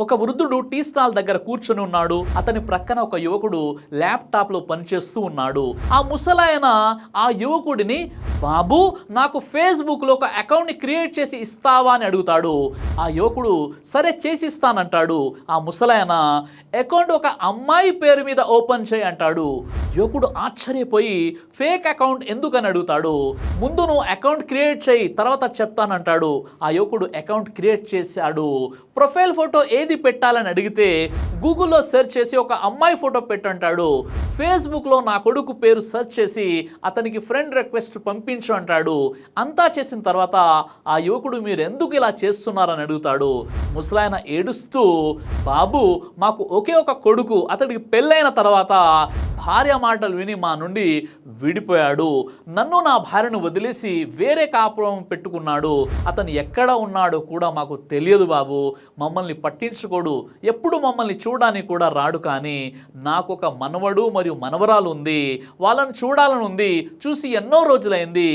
ఒక వృద్ధుడు tea stall దగ్గర కూర్చొని ఉన్నాడు. అతని ప్రక్కన ఒక యువకుడు ల్యాప్టాప్లో పనిచేస్తూ ఉన్నాడు. ఆ ముసలాయన ఆ యువకుడిని, బాబు నాకు ఫేస్బుక్లో ఒక అకౌంట్ని క్రియేట్ చేసి ఇస్తావా అని అడుగుతాడు. ఆ యువకుడు సరే చేసి ఇస్తానంటాడు. ఆ ముసలాయన అకౌంట్ ఒక అమ్మాయి పేరు మీద ఓపెన్ చేయి అంటాడు. యువకుడు ఆశ్చర్యపోయి ఫేక్ అకౌంట్ ఎందుకని అడుగుతాడు. ముందు నువ్వు అకౌంట్ క్రియేట్ చేయి, తర్వాత చెప్తానంటాడు. ఆ యువకుడు అకౌంట్ క్రియేట్ చేశాడు. ప్రొఫైల్ ఫోటో ఏది పెట్టాలని అడిగితే గూగుల్లో సెర్చ్ చేసి ఒక అమ్మాయి ఫోటో పెట్టంటాడు. ఫేస్బుక్లో నా కొడుకు పేరు సెర్చ్ చేసి అతనికి ఫ్రెండ్ రిక్వెస్ట్ పంపించు అంటాడు. అంతా చేసిన తర్వాత ఆ యువకుడు మీరు ఎందుకు ఇలా చేస్తున్నారని అడుగుతాడు. ముసలాయన ఏడుస్తూ, బాబు మాకు ఒకే ఒక కొడుకు, అతడికి పెళ్ళైన తర్వాత భార్య మాటలు విని మా నుండి విడిపోయాడు. నన్ను నా భార్యను వదిలేసి వేరే కాపురం పెట్టుకున్నాడు. అతను ఎక్కడ ఉన్నాడో కూడా మాకు తెలియదు బాబు. మమ్మల్ని పట్టించుకోడు, ఎప్పుడు మమ్మల్ని చూడడానికి కూడా రాడు. కానీ నాకు ఒక మనవడు మరియు మనవరాలు ఉంది, వాళ్ళని చూడాలని ఉంది. చూసి ఎన్నో రోజులైంది.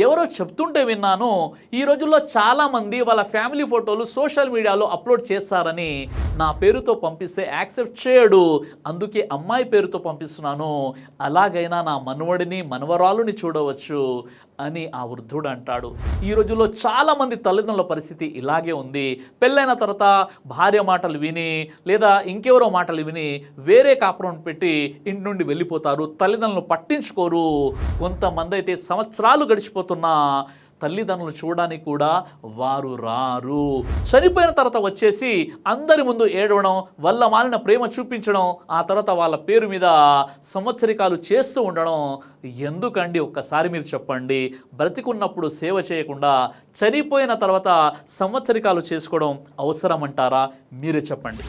ఎవరో చెప్తుంటే విన్నాను, ఈ రోజుల్లో చాలామంది వాళ్ళ ఫ్యామిలీ ఫోటోలు సోషల్ మీడియాలో అప్లోడ్ చేస్తారని. నా పేరుతో పంపిస్తే యాక్సెప్ట్ చేయడు, అందుకే అమ్మాయి పేరుతో పంపిస్తున్నాను. అలాగైనా నా మనవడిని మనవరాలుని చూడవచ్చు అని ఆ వృద్ధుడు అంటాడు. ఈ రోజుల్లో చాలామంది తల్లిదండ్రుల పరిస్థితి ఇలాగే ఉంది. పెళ్ళైన తర్వాత భార్య మాటలు విని లేదా ఇంకెవరో మాటలు విని వేరే కాపురం పెట్టి ఇంటి నుండి వెళ్ళిపోతారు. తల్లిదండ్రులను పట్టించుకోరు. కొంతమంది అయితే సంవత్సరాలు గడిచిపోతున్నా తల్లిదండ్రులు చూడడానికి కూడా వారు రారు. చనిపోయిన తర్వాత వచ్చేసి అందరి ముందు ఏడవడం, వల్ల మాలిన ప్రేమ చూపించడం, ఆ తర్వాత వాళ్ళ పేరు మీద సంవత్సరికాలు చేస్తూ ఉండడం ఎందుకండి? ఒక్కసారి మీరు చెప్పండి. బ్రతికున్నప్పుడు సేవ చేయకుండా చనిపోయిన తర్వాత సంవత్సరికాలు చేసుకోవడం అవసరం అంటారా? మీరే చెప్పండి.